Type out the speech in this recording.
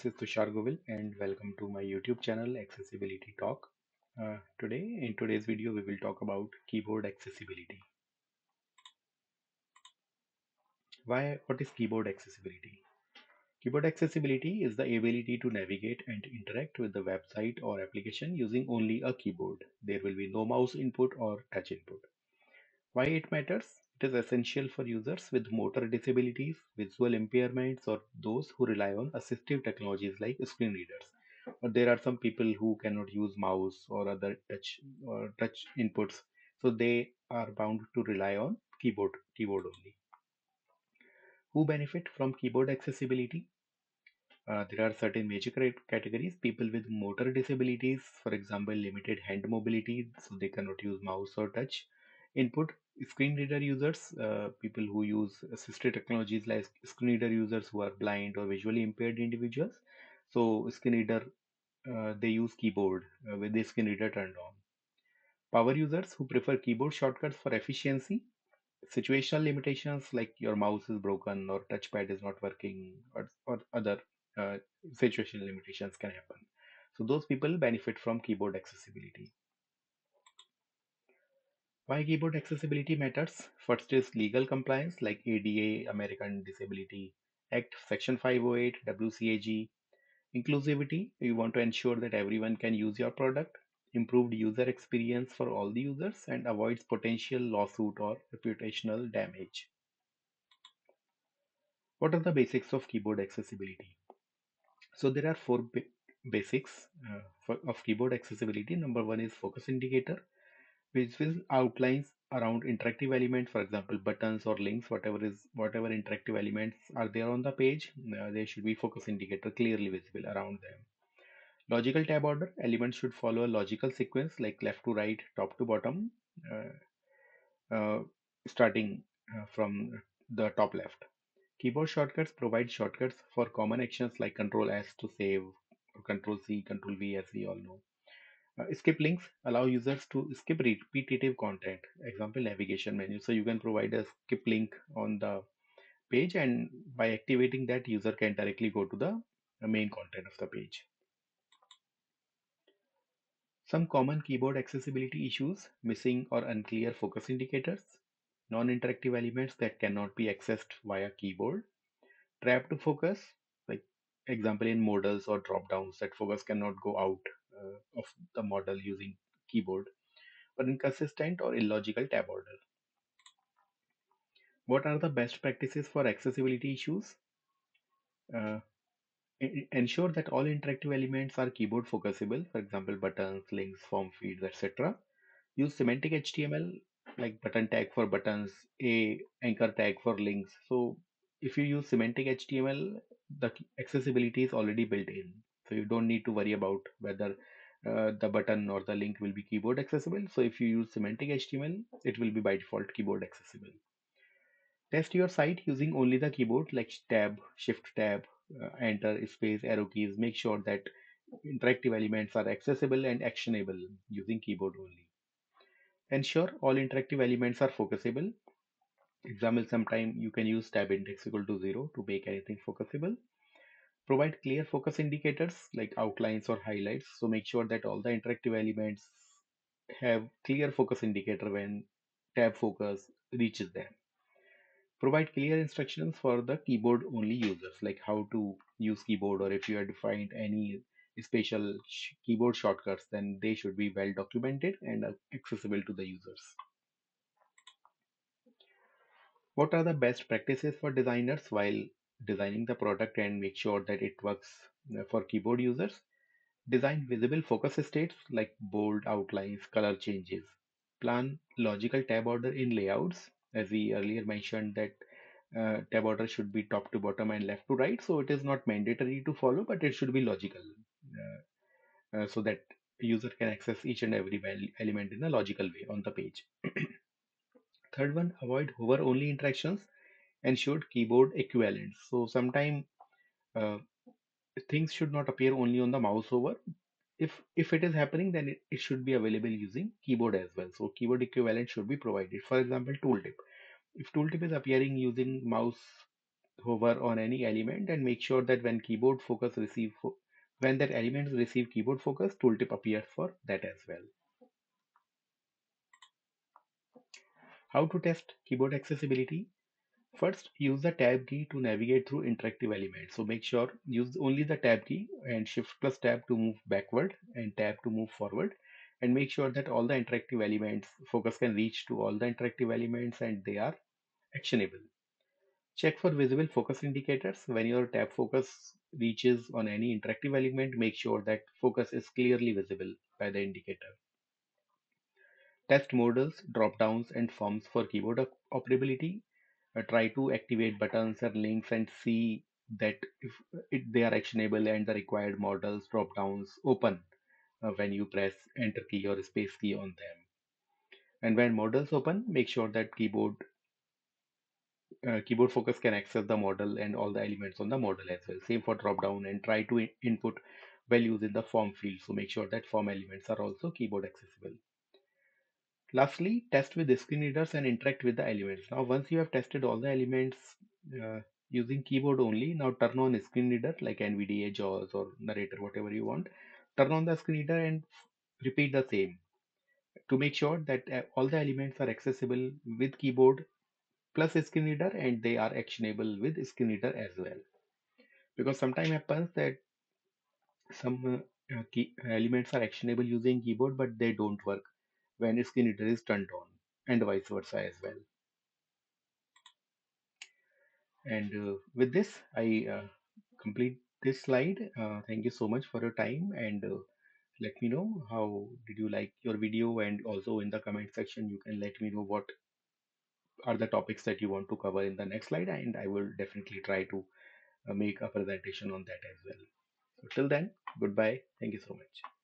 This is Tushar Govil and welcome to my YouTube channel Accessibility Talk. In today's video, we will talk about keyboard accessibility. What is keyboard accessibility? Keyboard accessibility is the ability to navigate and interact with the website or application using only a keyboard. There will be no mouse input or touch input. Why it matters? It is essential for users with motor disabilities, visual impairments, or those who rely on assistive technologies like screen readers. But there are some people who cannot use mouse or other touch inputs, so they are bound to rely on keyboard only. Who benefit from keyboard accessibility? There are certain major categories. People with motor disabilities, for example, limited hand mobility, so they cannot use mouse or touch input. Screen reader users, people who use assistive technologies like screen reader users who are blind or visually impaired individuals. So, screen reader, they use keyboard with the screen reader turned on. Power users who prefer keyboard shortcuts for efficiency. Situational limitations like your mouse is broken or touchpad is not working or other uh, situational limitations can happen. So those people benefit from keyboard accessibility. Why keyboard accessibility matters? First is legal compliance like ADA, American Disability Act, Section 508, WCAG. Inclusivity, you want to ensure that everyone can use your product. Improved user experience for all the users and avoids potential lawsuit or reputational damage. What are the basics of keyboard accessibility? So there are four basics of keyboard accessibility. Number one is focus indicator, which will outlines around interactive elements, for example, buttons or links, whatever interactive elements are there on the page. There should be focus indicator clearly visible around them. Logical tab order, elements should follow a logical sequence like left to right, top to bottom, uh, starting from the top left. Keyboard shortcuts provide shortcuts for common actions like Control S to save, or Control C, Control V, as we all know. Skip links allow users to skip repetitive content. Example, navigation menu. So you can provide a skip link on the page, and by activating that, user can directly go to the main content of the page. Some common keyboard accessibility issues: missing or unclear focus indicators, non-interactive elements that cannot be accessed via keyboard, trap to focus, like example in modals or drop downs that focus cannot go out of the model using keyboard, or inconsistent or illogical tab order. What are the best practices for accessibility issues? Uh, Ensure that all interactive elements are keyboard focusable, for example, buttons, links, form feeds, etc. Use semantic HTML like button tag for buttons, a anchor tag for links. So if you use semantic HTML, the accessibility is already built in. So you don't need to worry about whether the button or the link will be keyboard accessible. So if you use semantic HTML, it will be by default keyboard accessible. Test your site using only the keyboard like tab, shift tab, enter, space, arrow keys. Make sure that interactive elements are accessible and actionable using keyboard only. Ensure all interactive elements are focusable. Example, sometime you can use tab index equal to 0 to make anything focusable. Provide clear focus indicators like outlines or highlights. So make sure that all the interactive elements have clear focus indicator when tab focus reaches them. Provide clear instructions for the keyboard only users, like how to use keyboard, or if you have defined any special keyboard shortcuts, then they should be well documented and accessible to the users. What are the best practices for designers while designing the product and make sure that it works for keyboard users? Design visible focus states like bold outlines, color changes. Plan logical tab order in layouts. As we earlier mentioned that tab order should be top to bottom and left to right. So it is not mandatory to follow, but it should be logical so that user can access each and every element in a logical way on the page. Third one, avoid hover only interactions. Ensure keyboard equivalence. So sometime uh, things should not appear only on the mouse over. If it is happening, then it should be available using keyboard as well. So keyboard equivalent should be provided. For example, tooltip. If tooltip is appearing using mouse hover on any element and make sure that when that element receive keyboard focus, tooltip appears for that as well. How to test keyboard accessibility? First, use the tab key to navigate through interactive elements. So make sure use only the tab key and shift plus tab to move backward and tab to move forward. And make sure that all the interactive elements, focus can reach to all the interactive elements and they are actionable. Check for visible focus indicators. When your tab focus reaches on any interactive element, make sure that focus is clearly visible by the indicator. Test modals, drop-downs, and forms for keyboard operability. Try to activate buttons or links and see that if they are actionable and the required models drop-downs open when you press enter key or space key on them. And when models open, make sure that keyboard focus can access the model and all the elements on the model as well. Same for drop down, and try to input values in the form field. So make sure that form elements are also keyboard accessible. Lastly, test with the screen readers and interact with the elements. Now, once you have tested all the elements uh, using keyboard only, now turn on a screen reader like NVDA, JAWS, or narrator, whatever you want. Turn on the screen reader and repeat the same to make sure that all the elements are accessible with keyboard plus screen reader and they are actionable with screen reader as well. Because sometimes happens that some key elements are actionable using keyboard but they don't work when screen reader is turned on, and vice versa as well. And with this I complete this slide. Thank you so much for your time, and let me know how did you like your video, and also in the comment section you can let me know what are the topics that you want to cover in the next slide, and I will definitely try to make a presentation on that as well. So till then, goodbye. Thank you so much.